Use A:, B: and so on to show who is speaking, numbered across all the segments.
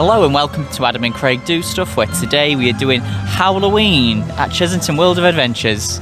A: Hello and welcome to Adam and Craig Do Stuff, where today we are doing Halloween at Chessington World of Adventures.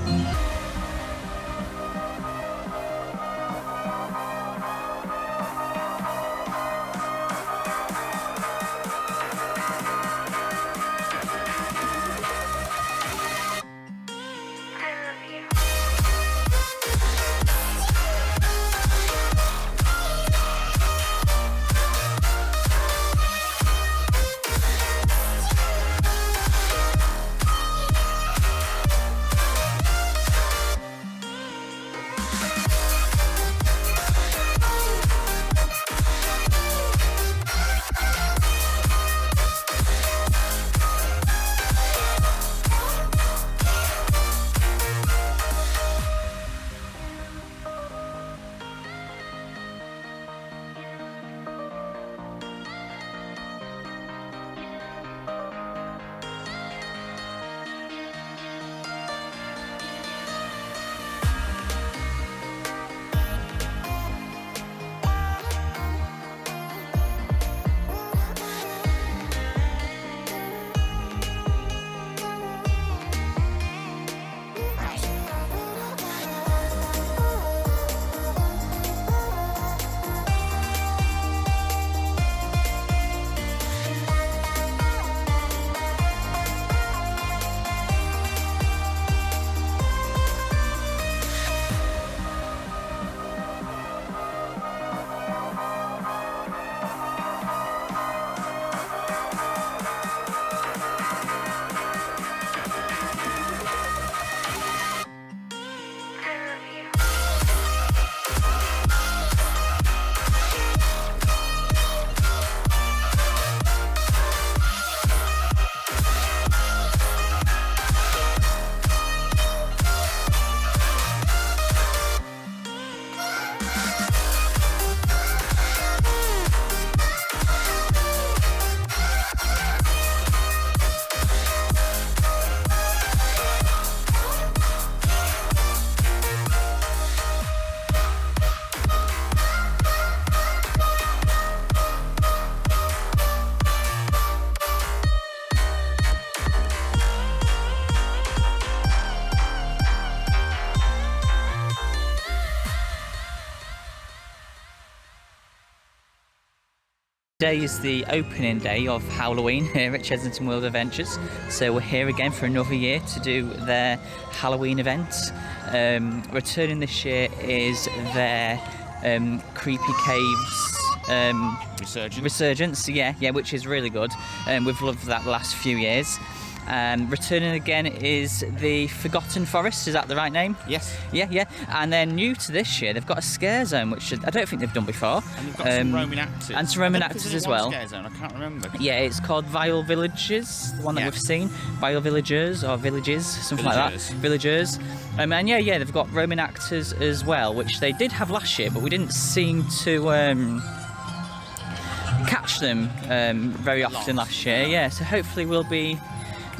A: Today is the opening day of Halloween here at Chessington World of Adventures, so we're here again for another year to do their Halloween event. Returning this year is their Creepy Caves Resurgence, yeah, which is really good. We've loved that the last few years. Returning again is the Forgotten Forest, is that the right name?
B: Yes.
A: Yeah. And then new to this year, they've got a scare zone, which I don't think they've done before.
B: And they've got some roaming actors.
A: And some roaming actors as well.
B: Scare zone, I can't remember.
A: Yeah, it's called Vile Villages, the one that we've seen. Vile Villagers or Villages, something like that. Villagers. And yeah, they've got roaming actors as well, which they did have last year, but we didn't seem to catch them very often last year. Yeah, so hopefully we'll be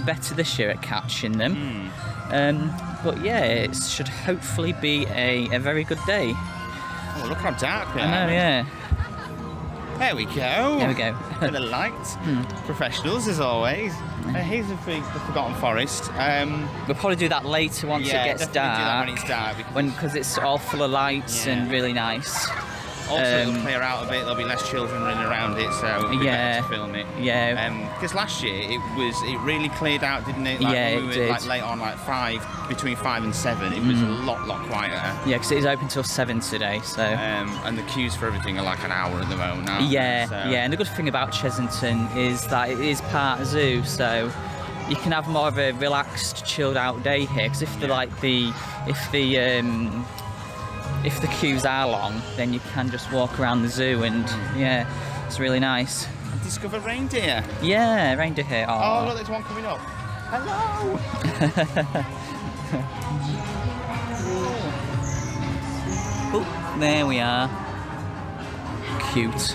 A: better this year at catching them. But yeah, it should hopefully be a very good day.
B: Oh, look how dark they are.
A: I know, yeah.
B: There we go.
A: There we go.
B: Bit of light. Professionals as always. Here's the Forgotten Forest.
A: We'll probably do that later once it gets dark.
B: Do that when it's dark.
A: Because it's all full of lights and really nice.
B: Also, it'll clear out a bit. There'll be less children running around it, so it'll be better to film it.
A: Yeah.
B: Because last year it really cleared out, didn't it? Like
A: yeah,
B: when we
A: it
B: were
A: did.
B: Like late on, like between 5 and 7, it was a lot quieter.
A: Yeah, because it is open till 7 today, so.
B: And the queues for everything are like an hour at the moment now.
A: Yeah,
B: so.
A: yeah. And the good thing about Chessington is that it is part zoo, so you can have more of a relaxed, chilled out day here. Because if the queues are long, then you can just walk around the zoo and yeah, it's really nice.
B: And discover reindeer.
A: Yeah, reindeer here.
B: Oh, look, there's one coming up. Hello.
A: Oh, there we are. Cute.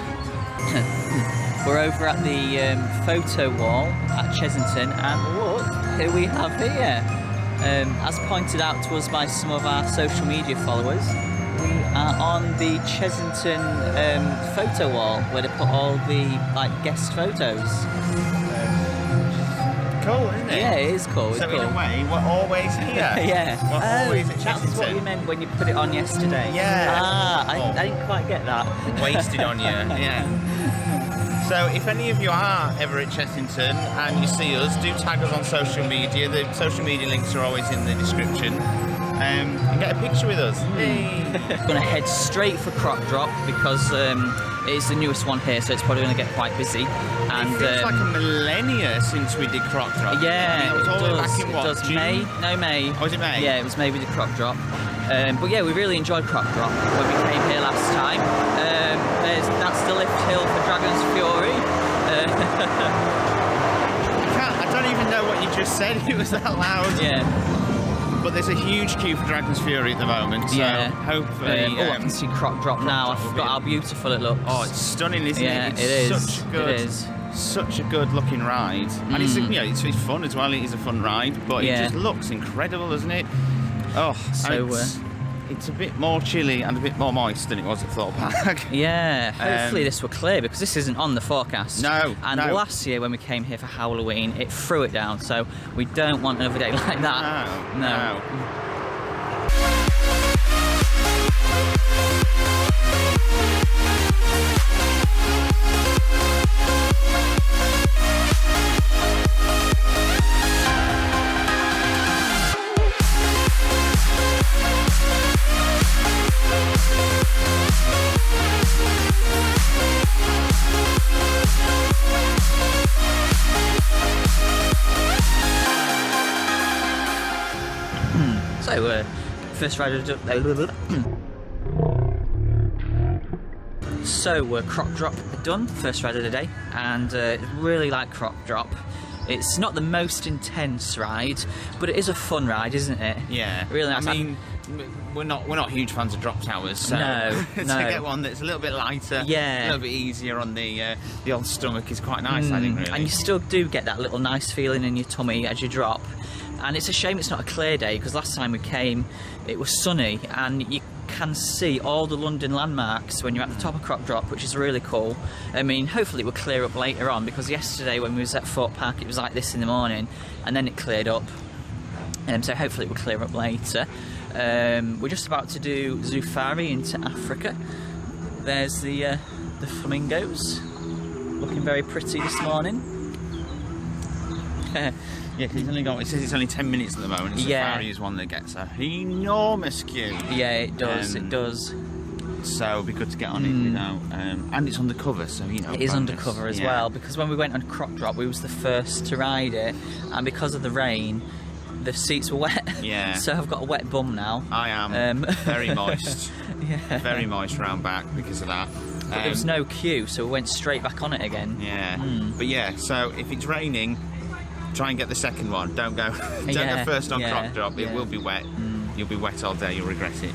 A: We're over at the photo wall at Chessington, and look who we have here. As pointed out to us by some of our social media followers, we on the Chessington photo wall where they put all the guest photos.
B: Cool, isn't it?
A: Yeah, it is cool.
B: So
A: it's cool.
B: in a way, we're always here.
A: Yeah.
B: We're always at
A: That's what you
B: Chessington.
A: meant when you put it on yesterday.
B: Yeah.
A: I didn't quite get that.
B: Wasted on you. Yeah. So if any of you are ever at Chessington and you see us, do tag us on social media. The social media links are always in the description. And get a picture with us.
A: I'm going to head straight for Croc Drop because it's the newest one here, so it's probably going to get quite busy. And
B: It feels like a millennia since we did Croc Drop.
A: yeah,
B: it was all the way back in
A: it
B: what,
A: does.
B: June?
A: May? No, May.
B: Oh, was it May?
A: Yeah, it was May we did Croc Drop. But yeah, we really enjoyed Croc Drop when we came here last time. That's the lift hill for Dragon's Fury.
B: I don't even know what you just said. It was that loud.
A: Yeah.
B: But there's a huge queue for Dragon's Fury at the moment. So
A: Yeah.
B: hopefully.
A: I can see Croc Drop now. I
B: Drop will
A: forgot
B: be-
A: how beautiful it looks.
B: Oh, it's stunning, isn't
A: Yeah,
B: it?
A: it is.
B: Such a good,
A: It is.
B: Such a good looking ride, and it's it's fun as well. It is a fun ride, but
A: Yeah.
B: it just looks incredible, doesn't it? Oh,
A: So,
B: it's a bit more chilly and a bit more moist than it was at Thorpe Park.
A: Yeah, hopefully this will clear because this isn't on the forecast.
B: No,
A: And
B: no.
A: last year when we came here for Halloween, it threw it down, so we don't want another day like that.
B: No.
A: So, first rider So, Croc Drop done, first ride of the day, and really like Croc Drop. It's not the most intense ride, but it is a fun ride, isn't it?
B: Yeah.
A: Really nice.
B: I mean, we're not huge fans of drop towers, so
A: No,
B: to
A: no.
B: get one that's a little bit lighter,
A: Yeah.
B: a little bit easier on the old stomach is quite nice, I think, really.
A: And you still do get that little nice feeling in your tummy as you drop. And it's a shame it's not a clear day, because last time we came it was sunny and you can see all the London landmarks when you're at the top of Croc Drop, which is really cool. I mean, hopefully it will clear up later on, because yesterday when we was at Thorpe Park it was like this in the morning and then it cleared up. So hopefully it will clear up later. We're just about to do Zufari into Africa. There's the flamingos, looking very pretty this morning.
B: Yeah, because it says it's only 10 minutes at the moment.
A: Yeah.
B: Safari is one that gets an enormous queue.
A: Yeah, it does. It does.
B: So it'd be good to get on it without. And it's undercover, so you know.
A: It is
B: bonus.
A: undercover as
B: Yeah.
A: well, because when we went on Croc Drop, we was the first to ride it, and because of the rain, the seats were wet.
B: Yeah.
A: So I've got a wet bum now.
B: I am very moist.
A: Yeah.
B: Very moist round back because of that.
A: But there was no queue, so we went straight back on it again.
B: Yeah. But yeah, so if it's raining, try and get the second one. Don't go
A: Yeah,
B: go first on
A: yeah,
B: Croc Drop. It
A: yeah.
B: will be wet. You'll be wet all day. You'll regret it.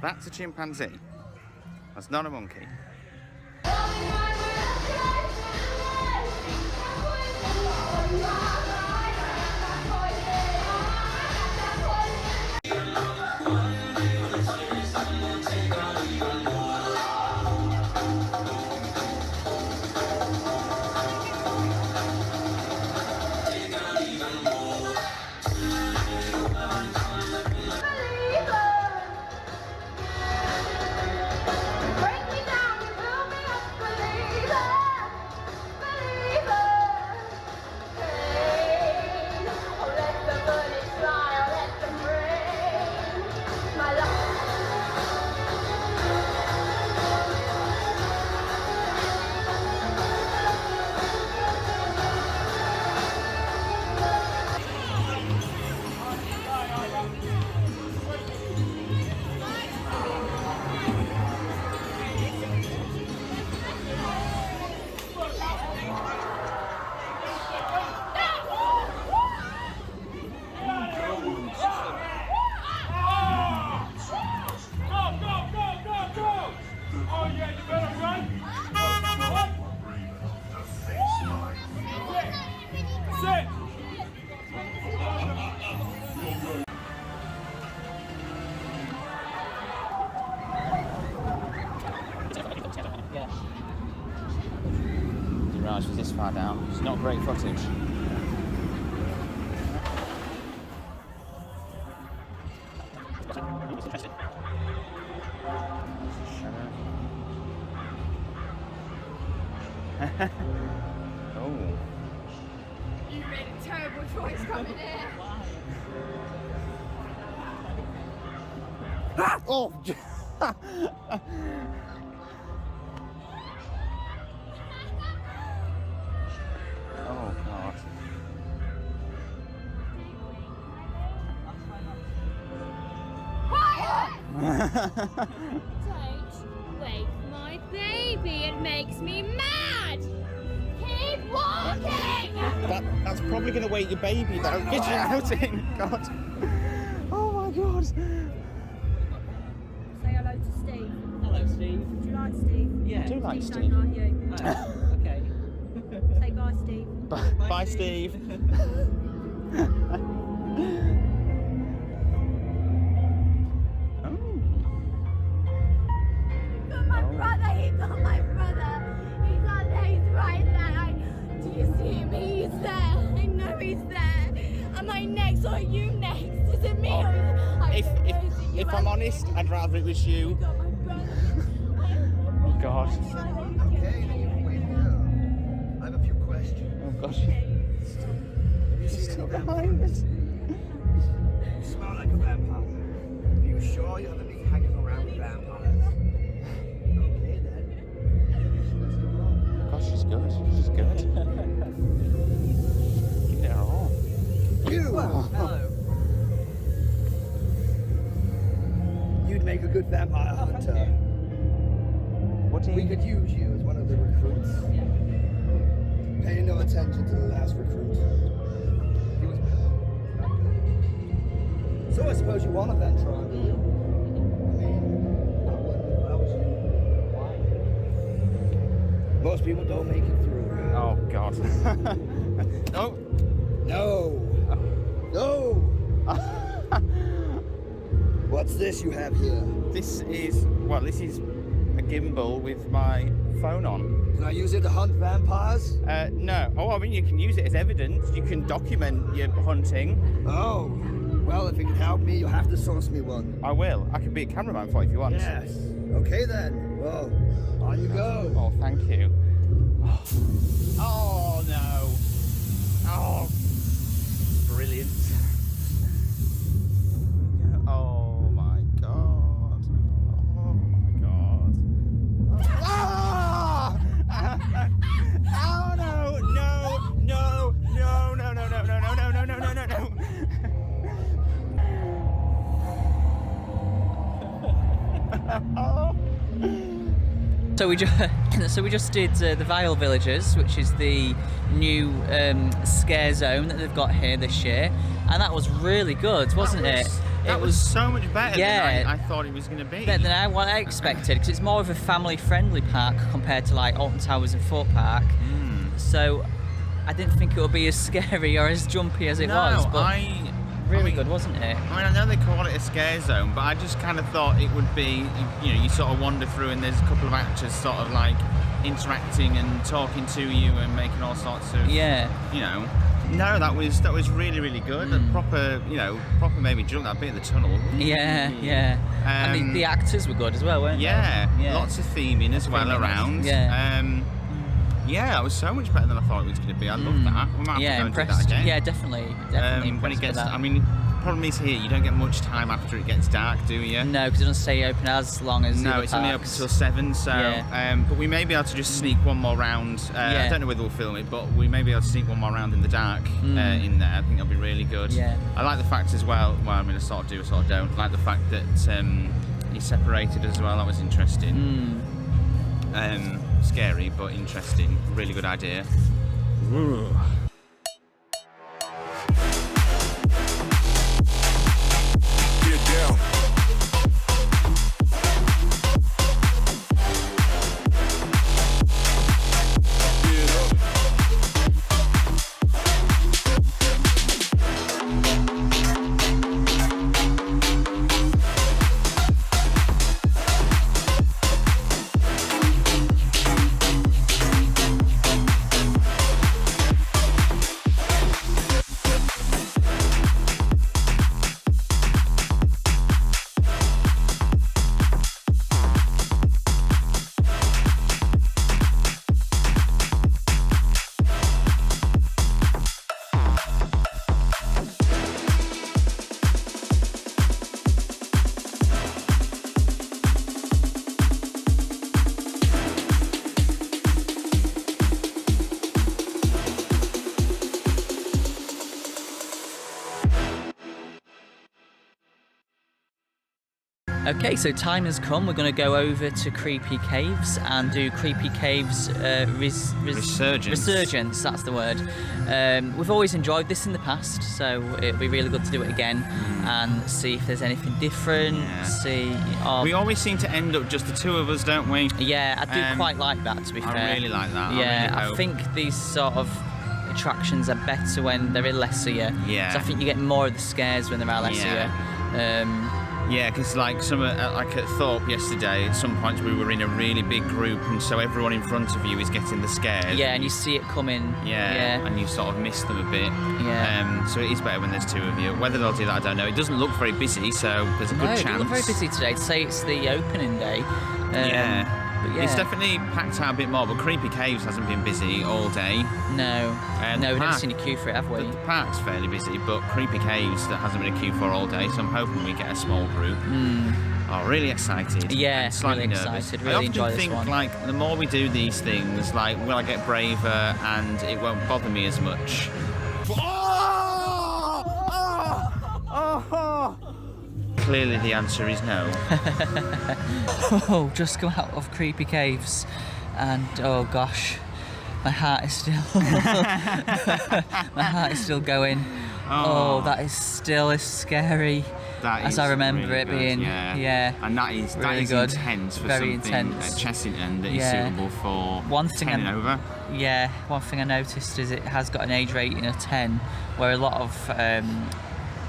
B: That's a chimpanzee. That's not a monkey. Right, was this far down. It's not great footage. Oh.
C: You made a terrible choice coming here.
B: Oh! Oh, God.
C: Don't wake my baby, it makes me mad! Keep walking!
B: That's probably going to wake your baby, though. Get you out in, God. Oh, my God.
C: Say hello to Steve.
A: Hello, Steve.
C: Do you like Steve?
A: Yeah.
B: I do like
C: Steve
B: Steve.
C: don't like you.
A: Oh, okay.
C: Say bye, Steve.
B: Bye, Steve.
C: He got my brother. He's on there. He's right there. Do you see him? He's there. I know he's there. Am I next or are you next? Is it me or is it...
B: If I'm honest, I'd rather it was you.
C: got my brother.
B: Oh, God.
D: Okay, wait here. I have a few questions.
B: Oh, gosh.
D: Have you seen any vampires? You smell like a vampire. Are you sure you haven't been hanging around with vampires? Okay then.
B: Gosh, she's good. She's good. Give it her all.
D: You!
A: Hello.
D: You'd make a good vampire hunter.
B: What do
D: We
B: you...
D: could use you as one of the recruits. Pay no attention to the last recruit. He was not good. So I suppose you want to venture on, do you? I mean, I wouldn't if I was you. Most people don't make it through.
B: Oh, God. Oh.
D: No! No! What's this you have here?
B: This is a gimbal with my phone on.
D: Can I use it to hunt vampires?
B: No. Oh, I mean, you can use it as evidence. You can document your hunting.
D: Oh, well, if it can help me, you'll have to source me one.
B: I will. I can be a cameraman for you if you want.
D: Yes. Okay then. Well, on you go.
B: Oh, thank you. Oh, no. Oh, brilliant. Oh, my God. Oh, my God. Ah! Oh, no, no, no, no, no, no, no, no, no, no, no, no, no, no. Oh.
A: So we just did the Vile Villagers, which is the new scare zone that they've got here this year, and that was really good, wasn't it?
B: That was so much better than I thought it was going to be.
A: Better than what I expected, because it's more of a family-friendly park compared to like Alton Towers and Fort Park. So I didn't think it would be as scary or as jumpy as it was. But really good, wasn't it?
B: I mean, I know they call it a scare zone, but I just kind of thought it would be, you know, you sort of wander through and there's a couple of actors sort of like interacting and talking to you and making all sorts of, you know. No, that was really, really good. Proper made me jump that bit of the tunnel.
A: And the actors were good as well, weren't they?
B: Lots of theming as well around. That was so much better than I thought it was going to be. I love that. We might have to go and do that again.
A: Yeah, definitely
B: when it gets, I mean, problem is here, you don't get much time after it gets dark, do you?
A: No, because it doesn't stay open as long as
B: No, it's only open till 7, so but we may be able to just sneak one more round. I don't know whether we'll film it, but we may be able to sneak one more round in the dark in there. I think that'll be really good. I like the fact as well, I'm going to sort of do, sort of don't, like the fact that he's separated as well. That was interesting. Scary, but interesting. Really good idea. Ooh.
A: Okay, so time has come. We're going to go over to Creepy Caves and do Creepy Caves Resurgence, that's the word. We've always enjoyed this in the past, so it'll be really good to do it again and see if there's anything different. We always seem to end up just the two of us, don't we? Yeah, I do quite like that, to be fair. I really like that. Yeah, I think these sort of attractions are better when they're in less of you. Yeah. So I think you get more of the scares when there are less of you. Yeah, because like at Thorpe yesterday, at some points we were in a really big group, and so everyone in front of you is getting the scares. Yeah, and you see it coming. Yeah, and you sort of miss them a bit. Yeah. So it is better when there's two of you. Whether they'll do that, I don't know. It doesn't look very busy, so there's a good chance. It doesn't look very busy today. To say it's the opening day. But yeah. It's definitely packed out a bit more, but Creepy Caves hasn't been busy all day. No, we've never seen a queue for it, have we? The park's fairly busy, but Creepy Caves, that hasn't been a queue for all day, so I'm hoping we get a small group. Oh, really excited. Yeah, slightly really excited. Really enjoy this one. I often think, like, the more we do these things, like, will I get braver and it won't bother me as much? Clearly the answer is no. Just come out of Creepy Caves and oh gosh, my heart is still going. Oh, that is still as scary as I remember really it being. Yeah. And that is really good. Intense for very something intense. At Chessington that is suitable for 10 and over. Yeah, one thing I noticed is it has got an age rating of 10, where a lot of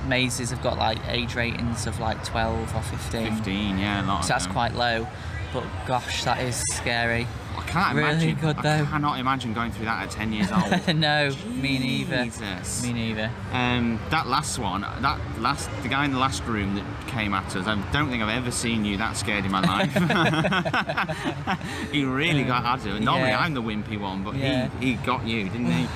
A: mazes have got like age ratings of like 12 or 15. 15, yeah, a lot. So that's quite low, but gosh, that is scary. I can't imagine. Good though. I cannot imagine going through that at 10 years old. No, me neither. Jesus. Me neither. That last one, the guy in the last room that came at us, I don't think I've ever seen you that scared in my life. He really got at it. Normally I'm the wimpy one, but he got you, didn't he?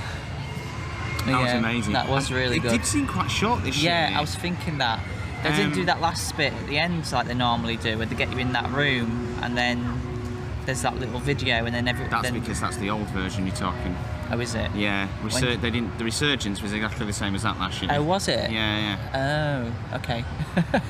A: That was amazing. That was really good. It did seem quite short this year. Yeah, I was thinking that. They didn't do that last bit at the end like they normally do, where they get you in that room and then there's that little video and then That's because that's the old version you're talking. Oh, is it? Yeah. They didn't. The Resurgence was exactly the same as that last year. Oh, was it? Yeah. Oh, okay.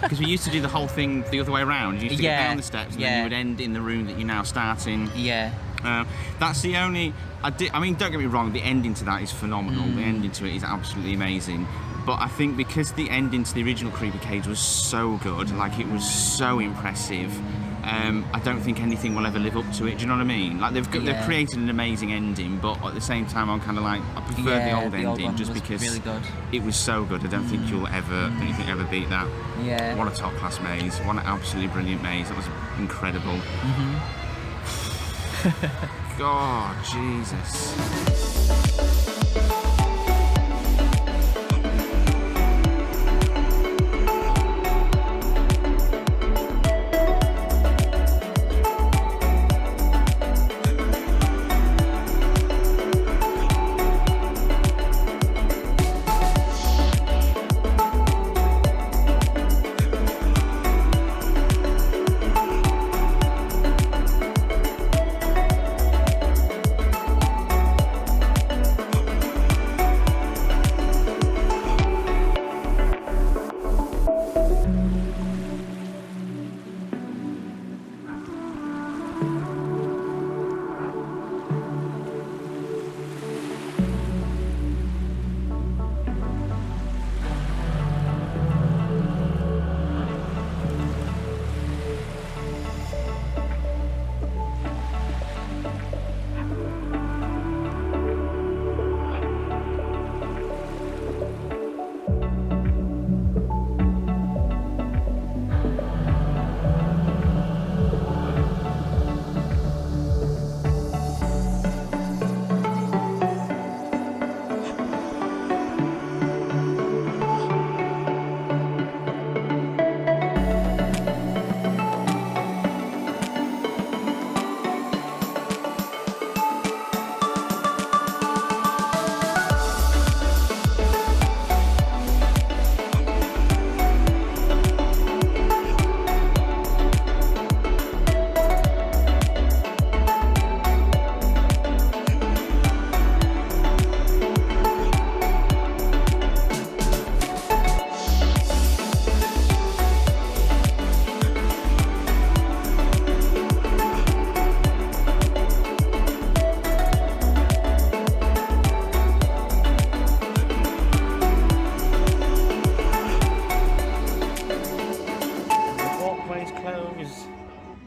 A: Because we used to do the whole thing the other way around. You used to get down the steps and then you would end in the room that you're now starting. Yeah.
B: That's the only. I mean, don't get me wrong. The ending to that is phenomenal. The ending to it is absolutely amazing. But I think because the ending to the original Creepy Cage was so good, like it was so impressive. I don't think anything will ever live up to it. Do you know what I mean? Like they've created an amazing ending, but at the same time, I'm kind of like I prefer the old ending just because
A: really good.
B: It was so good. I don't think anything ever beat that.
A: Yeah.
B: What a top class maze! What an absolutely brilliant maze! That was incredible. God, Jesus.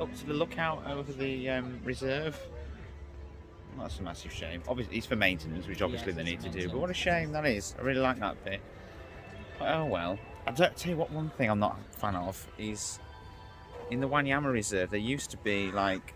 B: Up to the lookout over the reserve. Well, that's a massive shame. Obviously, it's for maintenance, which obviously they need to do. But what a shame that is. I really like that bit. But oh well. I don't tell you what. One thing I'm not a fan of is in the Wanyama Reserve. There used to be like.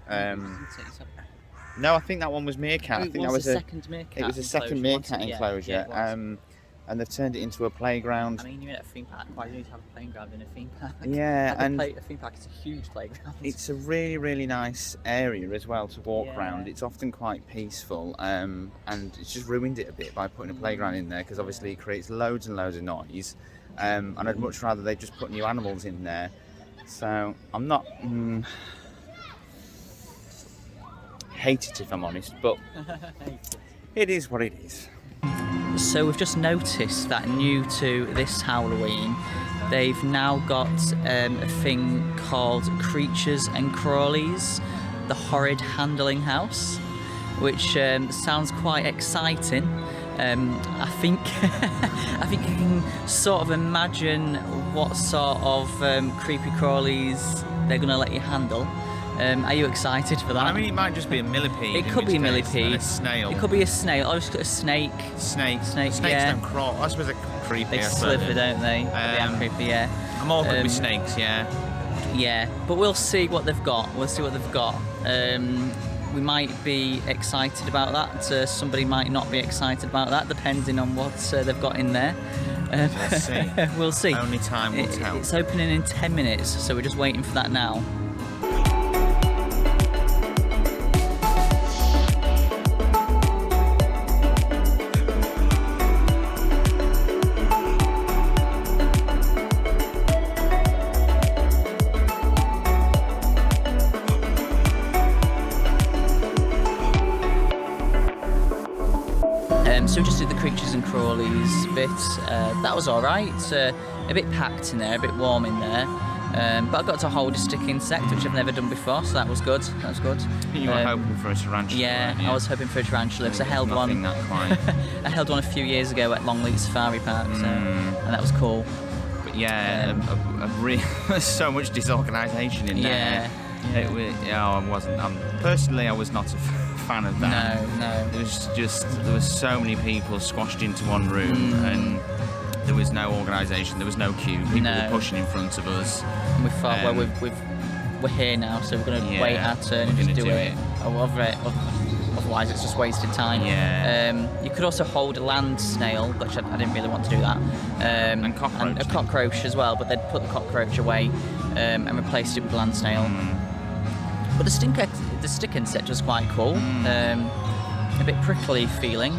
B: No, I think that one was meerkat. I think that was
A: a second meerkat.
B: It was a second meerkat enclosure. And they've turned it into a playground.
A: I mean, you're in a theme park. Why do you need to have a playground in a theme park?
B: Yeah,
A: and a theme park is a huge playground.
B: It's a really, really nice area as well to walk around. It's often quite peaceful, and it's just ruined it a bit by putting a playground in there because obviously it creates loads and loads of noise. And I'd much rather they just put new animals in there. So I'm not hate it if I'm honest, but it is what it is.
A: So we've just noticed that new to this Halloween, they've now got a thing called Creatures and Crawlies, the horrid handling house, which sounds quite exciting. I think I think you can sort of imagine what sort of creepy crawlies they're going to let you handle. Are you excited for that?
B: I mean, it might just be a millipede.
A: It could be a millipede.
B: And a snail.
A: It could be a snail. Or just a snake.
B: Snakes
A: yeah.
B: don't crawl. I suppose they're creepy.
A: They slither, don't they? They are creepy, yeah.
B: I'm all good with snakes, yeah.
A: Yeah, but we'll see what they've got. We'll see what they've got. We might be excited about that. Somebody might not be excited about that, depending on what they've got in there.
B: Let's see.
A: We'll see.
B: Only time will tell.
A: It's opening in 10 minutes, so we're just waiting for that now. So we just did the Creatures and Crawlies bit. That was alright. A bit packed in there, a bit warm in there. But I got to hold a stick insect, which I've never done before, so that was good.
B: You were hoping for a tarantula.
A: Yeah,
B: weren't you?
A: I was hoping for a tarantula because I held
B: Nothing
A: one.
B: that quite.
A: I held one a few years ago at Longleat Safari Park, so, and that was cool.
B: But yeah, there's so much disorganisation in there. I wasn't. Personally, I was not a fan of that.
A: No.
B: There was so many people squashed into one room, and there was no organisation. There was no queue. People were pushing in front of us.
A: And we thought, well, we're here now, so we're going to wait our turn and just do it. Otherwise, it's just wasted time.
B: Yeah.
A: You could also hold a land snail, which I didn't really want to do that. And a cockroach as well, but they'd put the cockroach away and replaced it with land snail. But the stick insect was quite cool. A bit prickly feeling.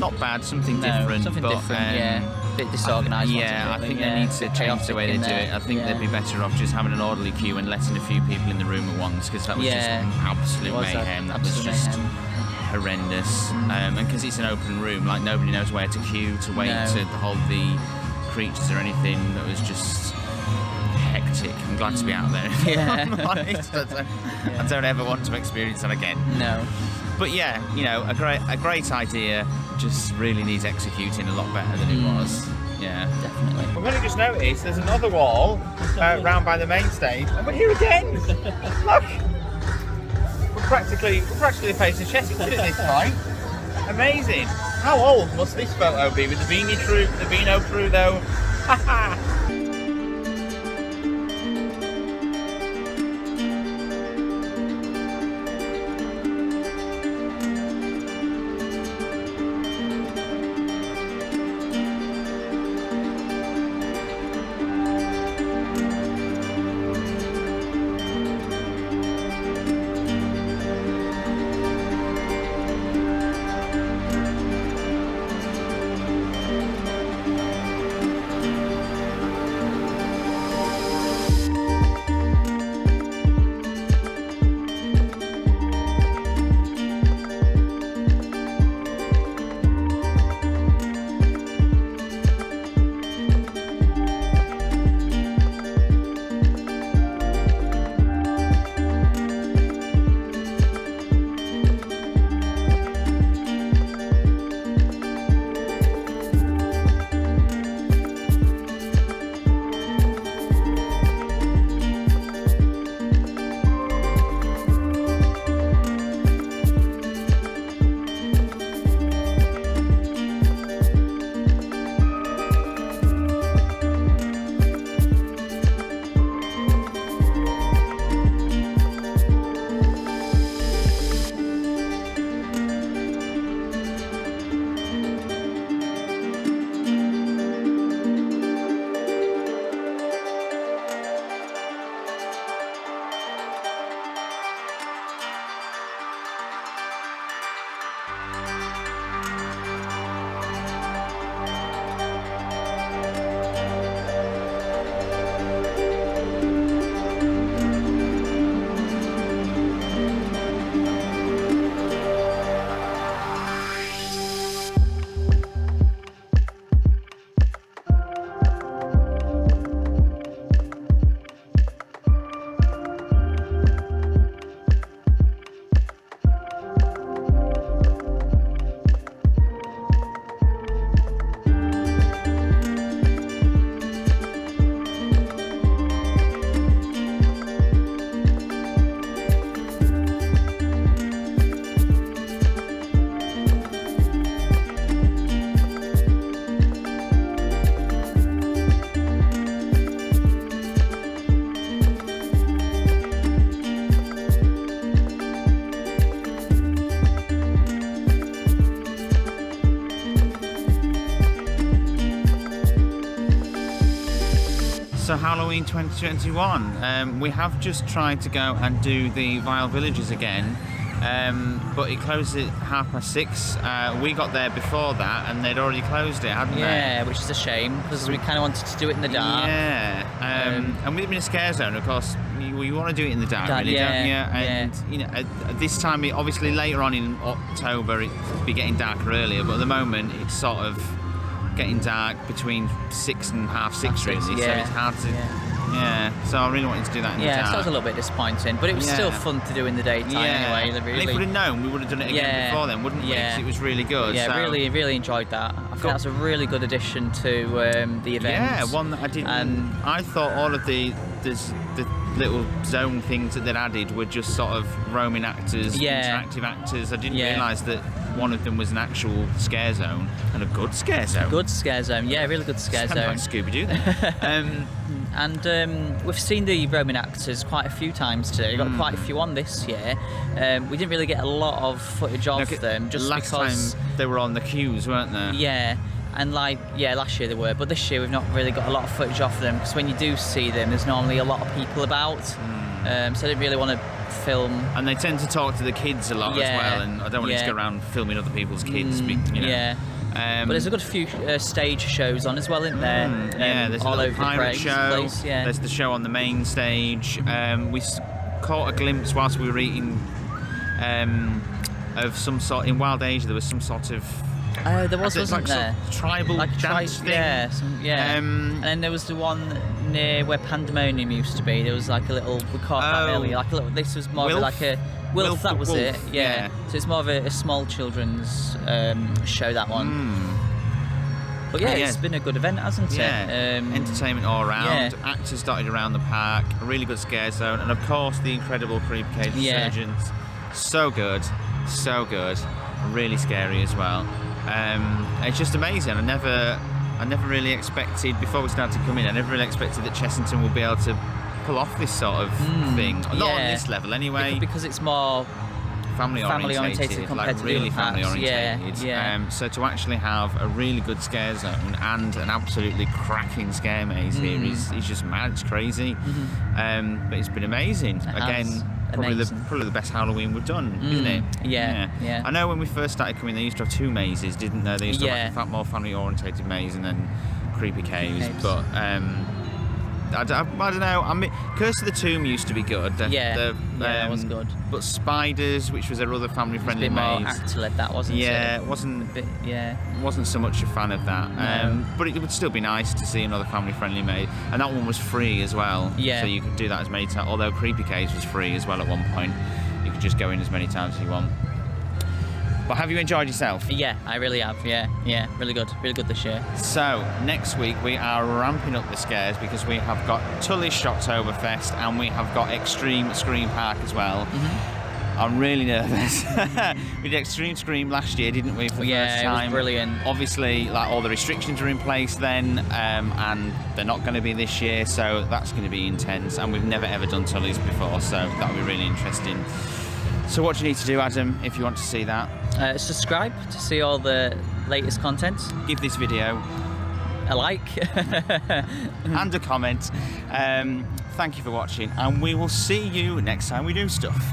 B: Not bad. Something different.
A: Something
B: but,
A: different. A bit disorganised.
B: I think they need to change the way they do it. I think they'd be better off just having an orderly queue and letting a few people in the room at once, because that was just absolute mayhem. That was just horrendous. And because it's an open room, like nobody knows where to queue to wait to hold the creatures or anything. That was just hectic. I'm glad to be out there. I'm honest. I don't ever want to experience that again.
A: No.
B: But yeah, a great idea. Just really needs executing a lot better than it was. Yeah,
A: definitely.
B: I've only just noticed there's another wall round by the main stage, and we're here again. Look, we're practically facing Chessington at this point. Amazing. How old must this photo be with the Beano crew though? So Halloween 2021, we have just tried to go and do the Vile Villages again, but it closed at 6:30. We got there before that and they'd already closed it, hadn't they?
A: Yeah, which is a shame because we kind of wanted to do it in the dark.
B: Yeah, and we've been in a scare zone, of course. You want to do it in the dark, really, don't you? And you know, at this time, obviously later on in October, it'd be getting darker earlier, but at the moment, it's sort of getting dark between 6 and half 6 really, so
A: yeah.
B: it's hard to. Yeah, so I really wanted to do that in the dark.
A: Yeah, so that was a little bit disappointing, but it was still fun to do in the daytime anyway.
B: And if we'd have known, we would have done it again before then, wouldn't we? Because it was really good.
A: Yeah,
B: so.
A: really enjoyed that. I think that's a really good addition to the event.
B: Yeah, one that I didn't. I thought all of the little zone things that they'd added were just sort of roaming actors, interactive actors. I didn't realise that one of them was an actual scare zone, and a good scare zone.
A: Good scare zone, yeah, really good scare zone.
B: Like Scooby-Doo then.
A: And we've seen the Roman actors quite a few times today. We've got quite a few on this year. We didn't really get a lot of footage of them, just
B: last
A: because
B: time they were on the queues, weren't they?
A: Yeah, and last year they were, but this year we've not really got a lot of footage of them, because when you do see them, there's normally a lot of people about. So I didn't really want to film.
B: And they tend to talk to the kids a lot as well, and I don't want to go around filming other people's kids. You know.
A: Yeah. But there's a good few stage shows on as well, isn't there?
B: There's
A: all
B: a little
A: over
B: pirate
A: the
B: show.
A: place,
B: There's the show on the main stage. We caught a glimpse whilst we were eating of some sort. In Wild Asia, there was some sort of.
A: There wasn't
B: like
A: there?
B: Some tribal dance thing.
A: Yeah, and then there was the one near where Pandemonium used to be. There was like a little. We caught that earlier. Like a little. This was more of like a. Wilf, that was it. Yeah. So it's more of a small children's show, that one. But it's been a good event, hasn't it?
B: Entertainment all around. Actors dotted around the park. A really good scare zone, and of course the incredible Creepy Cave Resurgence. So good, so good. Really scary as well. It's just amazing. I never really expected, before we started to come in, I never really expected that Chessington would be able to pull off this sort of thing. Not on this level anyway.
A: Because it's more
B: family orientated,
A: compared to
B: really
A: the
B: family
A: orientated.
B: orientated. So to actually have a really good scare zone and an absolutely cracking scare maze here is just mad. It's crazy. But it's been amazing. Probably the best Halloween we've done, isn't it?
A: Yeah.
B: I know when we first started coming, they used to have 2 mazes, didn't they? They used to have like a more family orientated maze and then Creepy Caves. But I don't know. I mean, Curse of the Tomb used to be good.
A: That was good.
B: But Spiders, which was their other family-friendly
A: maze,
B: maze,
A: more actor-led, that wasn't it?
B: it wasn't so much a fan of that.
A: No.
B: But it would still be nice to see another family-friendly maze, and that one was free as well. So you could do that as many times. Although Creepy Caves was free as well at one point, you could just go in as many times as you want. But have you enjoyed yourself?
A: Yeah, I really have. Yeah, really good this year.
B: So next week we are ramping up the scares because we have got Tully's Shocktoberfest and we have got Extreme Scream Park as well. I'm really nervous. We did Extreme Scream last year, didn't we? For the first time.
A: It was brilliant.
B: Obviously, like all the restrictions are in place then, and they're not going to be this year, so that's going to be intense. And we've never ever done Tully's before, so that'll be really interesting. So what do you need to do, Adam, if you want to see that?
A: Subscribe to see all the latest content.
B: Give this video
A: a like
B: and a comment. Thank you for watching, and we will see you next time we do stuff.